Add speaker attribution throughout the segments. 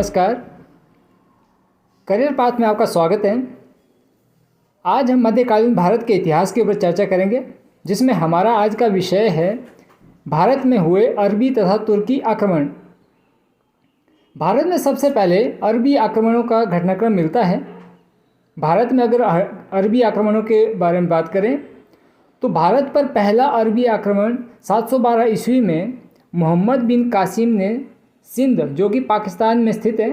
Speaker 1: नमस्कार। Career path में आपका स्वागत है। आज हम मध्यकालीन भारत के इतिहास के ऊपर चर्चा करेंगे, जिसमें हमारा आज का विषय है भारत में हुए अरबी तथा तुर्की आक्रमण। भारत में सबसे पहले अरबी आक्रमणों का घटनाक्रम मिलता है। भारत में अगर अरबी आक्रमणों के बारे में बात करें तो भारत पर पहला अरबी आक्रमण 712 ईस्वी में मोहम्मद बिन कासिम ने सिंध, जो कि पाकिस्तान में स्थित है,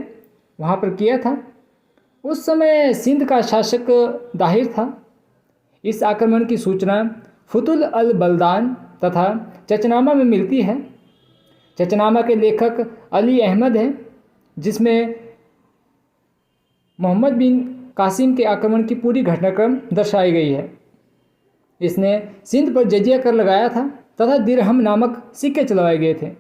Speaker 1: वहाँ पर किया था। उस समय सिंध का शासक दाहिर था। इस आक्रमण की सूचना फुतुल अल बलदान तथा चचनामा में मिलती है। चचनामा के लेखक अली अहमद हैं, जिसमें मोहम्मद बिन कासिम के आक्रमण की पूरी घटनाक्रम दर्शाई गई है। इसने सिंध पर जजिया कर लगाया था तथा दिरहम नामक सिक्के चलवाए गए थे।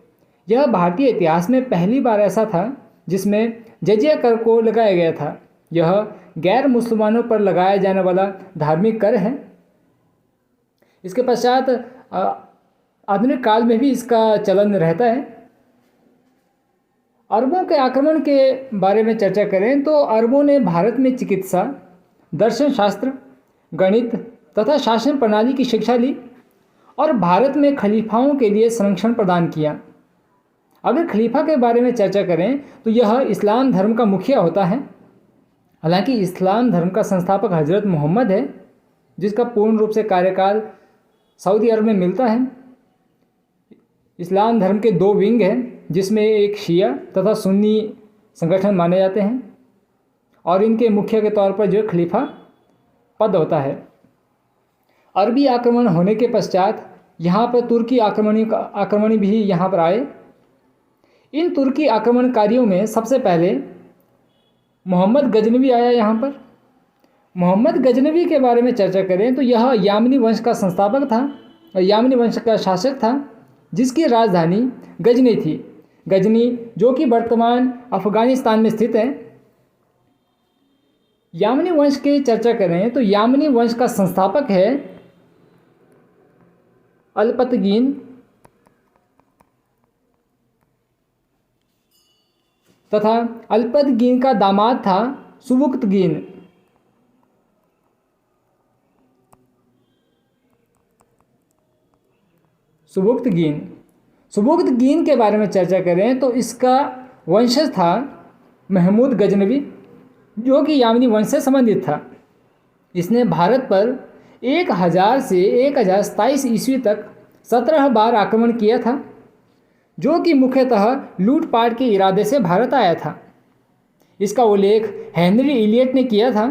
Speaker 1: यह भारतीय इतिहास में पहली बार ऐसा था जिसमें जजिया कर को लगाया गया था। यह गैर मुसलमानों पर लगाया जाने वाला धार्मिक कर है। इसके पश्चात आधुनिक काल में भी इसका चलन रहता है। अरबों के आक्रमण के बारे में चर्चा करें तो अरबों ने भारत में चिकित्सा, दर्शन शास्त्र, गणित तथा शासन प्रणाली की शिक्षा ली और भारत में खलीफाओं के लिए संरक्षण प्रदान किया। अगर खलीफा के बारे में चर्चा करें तो यह इस्लाम धर्म का मुखिया होता है। हालांकि इस्लाम धर्म का संस्थापक हजरत मोहम्मद है, जिसका पूर्ण रूप से कार्यकाल सऊदी अरब में मिलता है। इस्लाम धर्म के दो विंग हैं, जिसमें एक शिया तथा सुन्नी संगठन माने जाते हैं और इनके मुखिया के तौर पर जो खलीफा पद होता है। अरबी आक्रमण होने के पश्चात यहाँ पर तुर्की आक्रमणी भी यहाँ पर आए। इन तुर्की आक्रमणकारियों में सबसे पहले मोहम्मद गजनवी आया। यहाँ पर मोहम्मद गजनवी के बारे में चर्चा करें तो यह यामनी वंश का संस्थापक था और यामनी वंश का शासक था, जिसकी राजधानी गजनी थी। गजनी जो कि वर्तमान अफगानिस्तान में स्थित है। यामनी वंश की चर्चा करें तो यामनी वंश का संस्थापक है अल्पतगीन तथा अल्पतगीन का दामाद था सुबुक्तगीन। सुबुक्तगीन के बारे में चर्चा करें तो इसका वंशज था महमूद गजनवी, जो कि यामनी वंश से संबंधित था। इसने भारत पर 1000 से 1027 ईस्वी तक 17 बार आक्रमण किया था, जो कि मुख्यतः लूटपाट के इरादे से भारत आया था। इसका उल्लेख हेनरी इलियट ने किया था।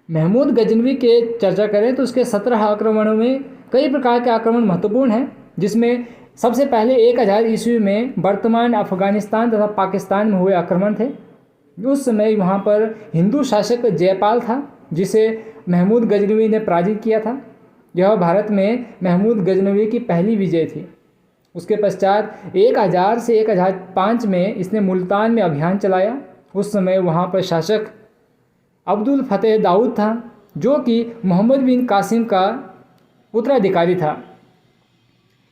Speaker 1: महमूद गजनवी के चर्चा करें तो उसके 17 आक्रमणों में कई प्रकार के आक्रमण महत्वपूर्ण हैं, जिसमें सबसे पहले 1000 ईस्वी में वर्तमान अफगानिस्तान तथा पाकिस्तान में हुए आक्रमण थे। उस समय वहाँ पर हिंदू शासक जयपाल था, जिसे महमूद गजनवी ने पराजित किया था। यह भारत में महमूद गजनवी की पहली विजय थी। उसके पश्चात 1000 से 1005 में इसने मुल्तान में अभियान चलाया। उस समय वहाँ पर शासक अब्दुल फतेह दाऊद था, जो कि मोहम्मद बिन कासिम का उत्तराधिकारी था।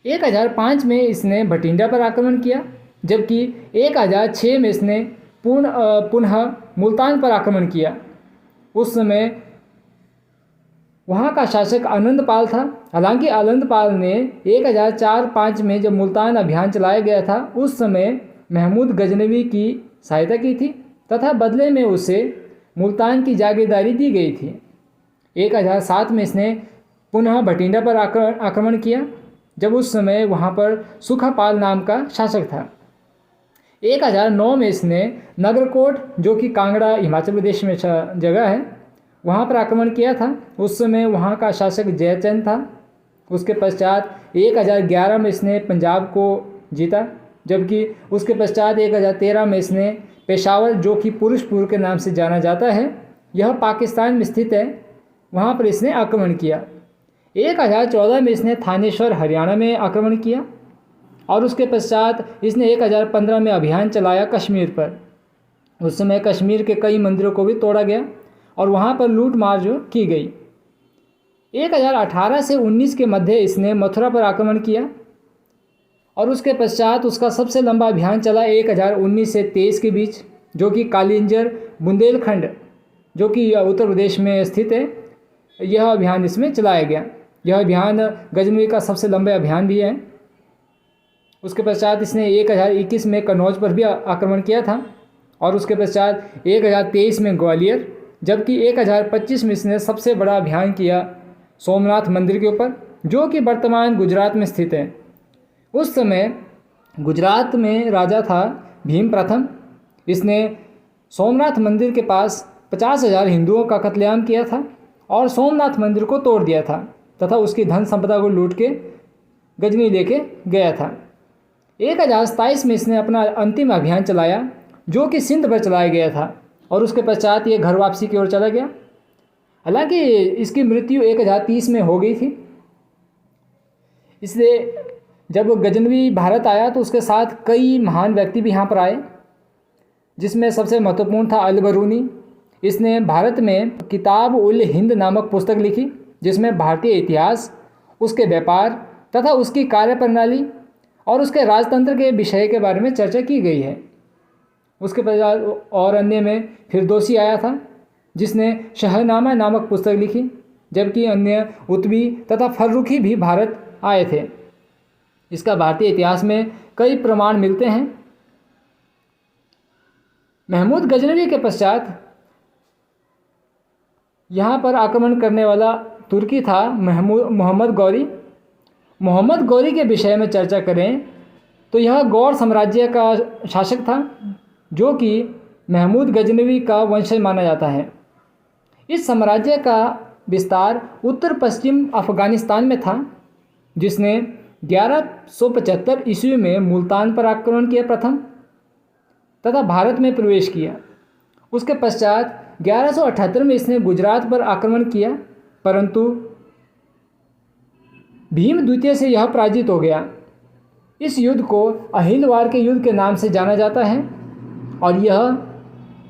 Speaker 1: 1005 में इसने भटिंडा पर आक्रमण किया, जबकि 1006 में इसने पुनः मुल्तान पर आक्रमण किया। उस समय वहाँ का शासक आनंदपाल था। हालांकि आनंदपाल ने 1004-5 में जब मुल्तान अभियान चलाया गया था, उस समय महमूद गजनवी की सहायता की थी तथा बदले में उसे मुल्तान की जागीरदारी दी गई थी। 1007 में इसने पुनः भटिंडा पर आक्रमण किया, जब उस समय वहाँ पर सुखापाल नाम का शासक था। 1009 में इसने नगरकोट, जो कि कांगड़ा हिमाचल प्रदेश में जगह है, वहाँ पर आक्रमण किया था। उस समय वहाँ का शासक जयचंद था। उसके पश्चात 1011 में इसने पंजाब को जीता, जबकि उसके पश्चात 1013 में इसने पेशावर, जो कि पुरुषपुर के नाम से जाना जाता है, यह पाकिस्तान में स्थित है, वहाँ पर इसने आक्रमण किया। 1014 में इसने थानेश्वर हरियाणा में आक्रमण किया और उसके पश्चात इसने 1015 में अभियान चलाया कश्मीर पर। उस समय कश्मीर के कई मंदिरों को भी तोड़ा गया और वहाँ पर लूट मार जो की गई। 1018 से 19 के मध्य इसने मथुरा पर आक्रमण किया और उसके पश्चात उसका सबसे लंबा अभियान चला 1019 से 23 के बीच, जो कि कालिंजर बुंदेलखंड जो कि उत्तर प्रदेश में स्थित है, यह अभियान इसमें चलाया गया। यह अभियान गजनवी का सबसे लंबा अभियान भी है। उसके पश्चात इसने 1021 में कन्नौज पर भी आक्रमण किया था और उसके पश्चात 1023 में ग्वालियर, जबकि 1025 में इसने सबसे बड़ा अभियान किया सोमनाथ मंदिर के ऊपर, जो कि वर्तमान गुजरात में स्थित है। उस समय गुजरात में राजा था भीम प्रथम। इसने सोमनाथ मंदिर के पास 50,000 हिंदुओं का कत्लेआम किया था और सोमनाथ मंदिर को तोड़ दिया था तथा उसकी धन संपदा को लूट के गजनी लेके गया था। 1027 में इसने अपना अंतिम अभियान चलाया, जो कि सिंध पर चलाया गया था और उसके पश्चात ये घर वापसी की ओर चला गया। हालांकि इसकी मृत्यु 1030 में हो गई थी। इसलिए जब गजनवी भारत आया तो उसके साथ कई महान व्यक्ति भी यहाँ पर आए, जिसमें सबसे महत्वपूर्ण था अल बरूनी। इसने भारत में किताब उल हिंद नामक पुस्तक लिखी, जिसमें भारतीय इतिहास, उसके व्यापार तथा उसकी कार्यप्रणाली और उसके राजतंत्र के विषय के बारे में चर्चा की गई है। उसके पश्चात और अन्य में फिरदौसी आया था, जिसने शहनामा नामक पुस्तक लिखी, जबकि अन्य उत्बी तथा फर्रुखी भी भारत आए थे। इसका भारतीय इतिहास में कई प्रमाण मिलते हैं। महमूद गजनवी के पश्चात यहाँ पर आक्रमण करने वाला तुर्की था मोहम्मद गौरी। मोहम्मद गौरी के विषय में चर्चा करें तो यह गौर साम्राज्य का शासक था, जो कि महमूद गजनवी का वंशज माना जाता है। इस साम्राज्य का विस्तार उत्तर पश्चिम अफ़गानिस्तान में था, जिसने 1175 ईस्वी में मुल्तान पर आक्रमण किया प्रथम तथा भारत में प्रवेश किया। उसके पश्चात 1178 में इसने गुजरात पर आक्रमण किया, परंतु भीम द्वितीय से यह पराजित हो गया। इस युद्ध को अहिलवार के युद्ध के नाम से जाना जाता है और यह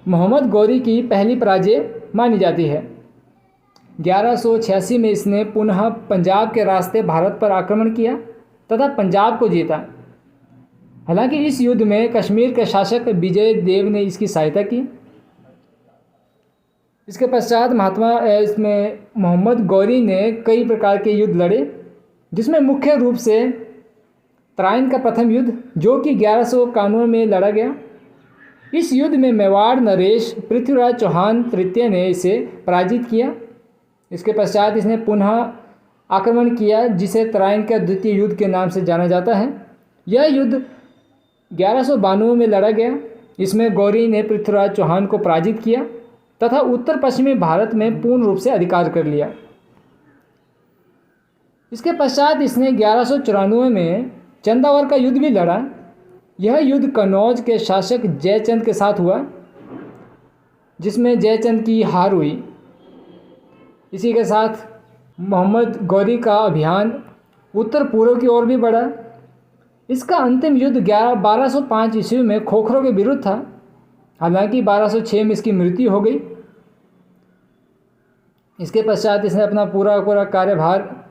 Speaker 1: मोहम्मद गौरी की पहली पराजय मानी जाती है। 1186 में इसने पुनः पंजाब के रास्ते भारत पर आक्रमण किया तथा पंजाब को जीता। हालांकि इस युद्ध में कश्मीर के शासक विजय देव ने इसकी सहायता की। इसके पश्चात इसमें मोहम्मद गौरी ने कई प्रकार के युद्ध लड़े, जिसमें मुख्य रूप से तराइन का प्रथम युद्ध, जो कि 1191 में लड़ा गया। इस युद्ध में मेवाड़ नरेश पृथ्वीराज चौहान तृतीय ने इसे पराजित किया। इसके पश्चात इसने पुनः आक्रमण किया, जिसे तराइन का द्वितीय युद्ध के नाम से जाना जाता है। यह युद्ध 1192 में लड़ा गया। इसमें गौरी ने पृथ्वीराज चौहान को पराजित किया तथा उत्तर पश्चिमी भारत में पूर्ण रूप से अधिकार कर लिया। इसके पश्चात इसने 1194 में चंदावर का युद्ध भी लड़ा। यह युद्ध कन्नौज के शासक जयचंद के साथ हुआ, जिसमें जयचंद की हार हुई। इसी के साथ मोहम्मद गौरी का अभियान उत्तर पूर्व की ओर भी बढ़ा। इसका अंतिम युद्ध 1205 ईस्वी में खोखरों के विरुद्ध था। हालांकि 1206 में इसकी मृत्यु हो गई। इसके पश्चात इसने अपना पूरा कार्यभार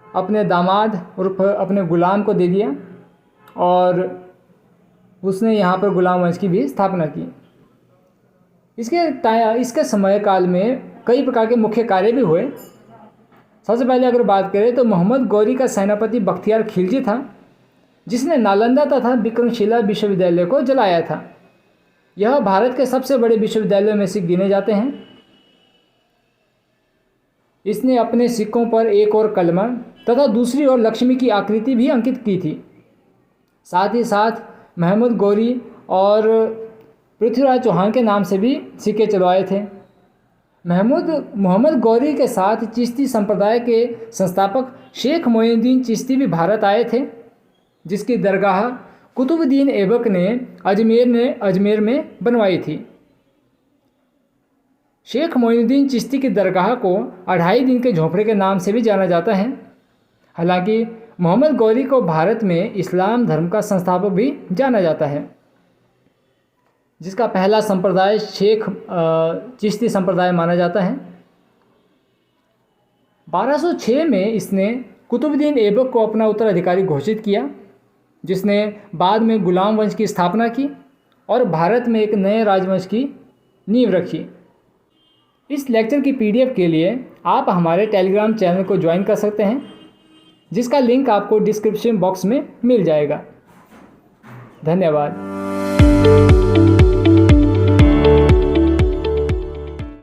Speaker 1: अपने दामाद और अपने गुलाम को दे दिया और उसने यहाँ पर गुलाम वंश की भी स्थापना की। इसके समय काल में कई प्रकार के मुख्य कार्य भी हुए। सबसे पहले अगर बात करें तो मोहम्मद गौरी का सेनापति बख्तियार खिलजी था, जिसने नालंदा तथा विक्रमशिला विश्वविद्यालय को जलाया था। यह भारत के सबसे बड़े विश्वविद्यालयों में से गिने जाते हैं। इसने अपने सिक्कों पर एक और कलमा तथा दूसरी ओर लक्ष्मी की आकृति भी अंकित की थी। साथ ही साथ महमूद गौरी और पृथ्वीराज चौहान के नाम से भी सिक्के चलवाए थे। मोहम्मद गौरी के साथ चिश्ती संप्रदाय के संस्थापक शेख मोइनुद्दीन चिश्ती भी भारत आए थे, जिसकी दरगाह कुतुबुद्दीन ऐबक ने अजमेर में बनवाई थी। शेख मोइनुद्दीन चिश्ती की दरगाह को 2.5 दिन के झोंपड़े के नाम से भी जाना जाता है। हालांकि मोहम्मद गौरी को भारत में इस्लाम धर्म का संस्थापक भी जाना जाता है, जिसका पहला संप्रदाय शेख चिश्ती संप्रदाय माना जाता है। 1206 में इसने कुतुबुद्दीन ऐबक को अपना उत्तराधिकारी घोषित किया, जिसने बाद में गुलाम वंश की स्थापना की और भारत में एक नए राजवंश की नींव रखी। इस लेक्चर की PDF के लिए आप हमारे टेलीग्राम चैनल को ज्वाइन कर सकते हैं, जिसका लिंक आपको डिस्क्रिप्शन बॉक्स में मिल जाएगा। धन्यवाद।